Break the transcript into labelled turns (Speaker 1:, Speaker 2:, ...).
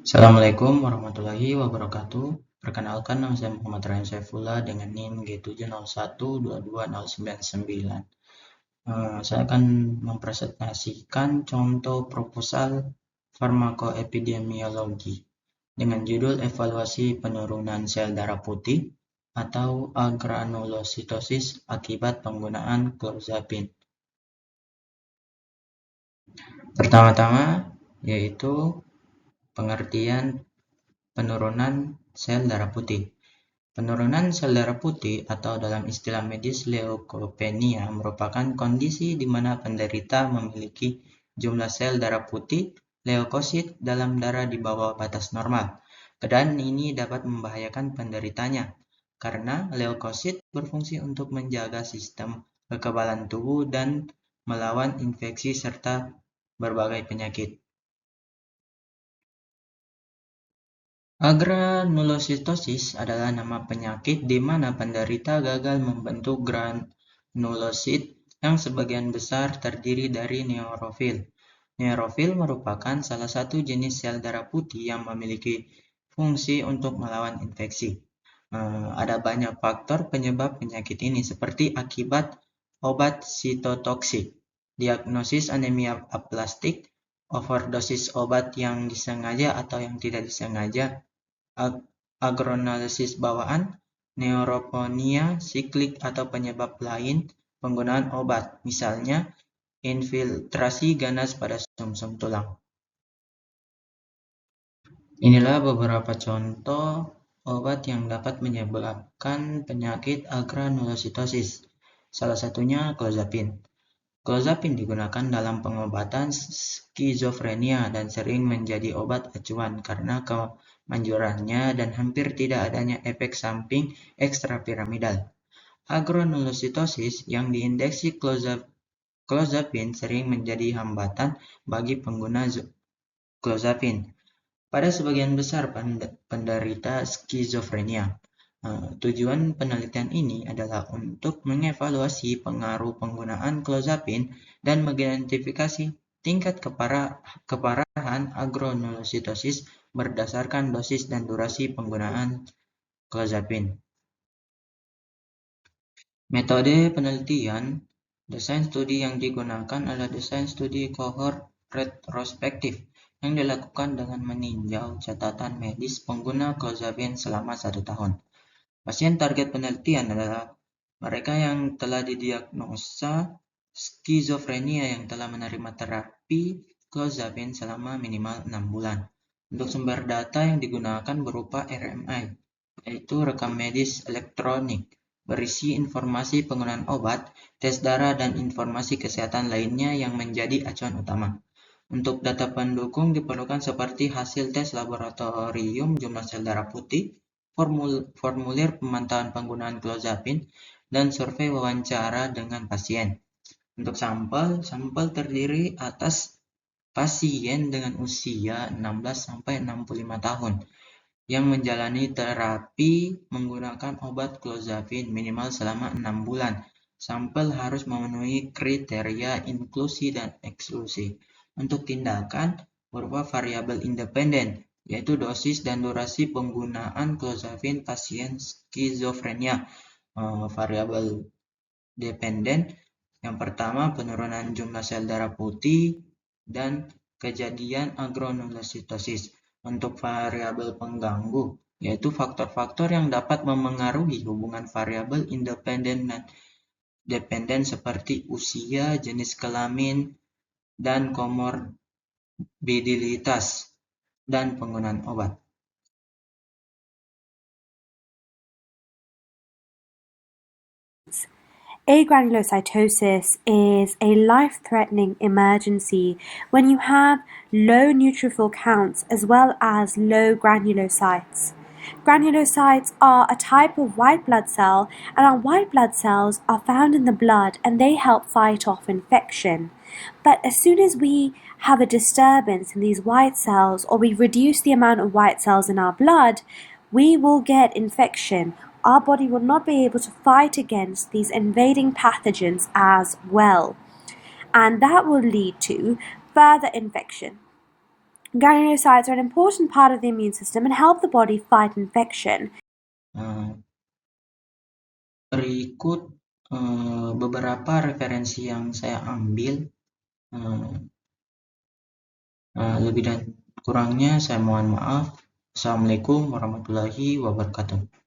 Speaker 1: Assalamualaikum warahmatullahi wabarakatuh. Perkenalkan, nama saya Muhammad Ryan Saifullah dengan NIM G7012299. Saya akan mempresentasikan contoh proposal farmakoepidemiologi dengan judul evaluasi penurunan sel darah putih atau agranulositosis akibat penggunaan clozapine. Pertama-tama yaitu pengertian penurunan sel darah putih. Penurunan sel darah putih atau dalam istilah medis leukopenia merupakan kondisi di mana penderita memiliki jumlah sel darah putih leukosit dalam darah di bawah batas normal. Keadaan ini dapat membahayakan penderitanya karena leukosit berfungsi untuk menjaga sistem kekebalan tubuh dan melawan infeksi serta berbagai penyakit. Agranulositosis adalah nama penyakit di mana penderita gagal membentuk granulosit yang sebagian besar terdiri dari neurofil. Neurofil merupakan salah satu jenis sel darah putih yang memiliki fungsi untuk melawan infeksi. Ada banyak faktor penyebab penyakit ini seperti akibat obat sitotoksik, diagnosis anemia aplastik, overdosis obat yang disengaja atau yang tidak disengaja, agroanalisis bawaan, neuroponia siklik atau penyebab lain, penggunaan obat, misalnya infiltrasi ganas pada sumsum tulang. Inilah beberapa contoh obat yang dapat menyebabkan penyakit agranulositosis. Salah satunya clozapine. Clozapine digunakan dalam pengobatan skizofrenia dan sering menjadi obat acuan karena kemanjurannya dan hampir tidak adanya efek samping ekstrapiramidal. Agranulositosis yang diindeksi clozapine sering menjadi hambatan bagi pengguna clozapine pada sebagian besar penderita skizofrenia. Tujuan penelitian ini adalah untuk mengevaluasi pengaruh penggunaan clozapine dan mengidentifikasi tingkat keparahan agranulositosis berdasarkan dosis dan durasi penggunaan clozapine. Metode penelitian desain studi yang digunakan adalah desain studi cohort retrospektif yang dilakukan dengan meninjau catatan medis pengguna clozapine selama 1 tahun. Pasien target penelitian adalah mereka yang telah didiagnosa skizofrenia yang telah menerima terapi clozapine selama minimal 6 bulan. Untuk sumber data yang digunakan berupa RMI, yaitu rekam medis elektronik, berisi informasi penggunaan obat, tes darah, dan informasi kesehatan lainnya yang menjadi acuan utama. Untuk data pendukung diperlukan seperti hasil tes laboratorium jumlah sel darah putih, formulir pemantauan penggunaan clozapine, dan survei wawancara dengan pasien. Untuk sampel terdiri atas pasien dengan usia 16-65 tahun yang menjalani terapi menggunakan obat clozapine minimal selama 6 bulan. Sampel harus memenuhi kriteria inklusi dan eksklusi. Untuk tindakan berupa variabel independen, yaitu dosis dan durasi penggunaan clozapine pasien skizofrenia. Variabel dependen, yang pertama penurunan jumlah sel darah putih dan kejadian agranulositosis. Untuk variabel pengganggu, yaitu faktor-faktor yang dapat memengaruhi hubungan variabel independen dan dependen seperti usia, jenis kelamin, dan komorbiditas, dan penggunaan obat.
Speaker 2: Agranulocytosis is a life-threatening emergency when you have low neutrophil counts as well as low granulocytes. Granulocytes are a type of white blood cell, and our white blood cells are found in the blood and they help fight off infection. But as soon as we have a disturbance in these white cells, or we reduce the amount of white cells in our blood, we will get infection. Our body will not be able to fight against these invading pathogens as well. And that will lead to further infection. Granulocytes are an important part of the immune system and help the body fight infection.
Speaker 1: Berikut beberapa referensi yang saya ambil. Lebih dan kurangnya saya mohon maaf. Assalamualaikum warahmatullahi wabarakatuh.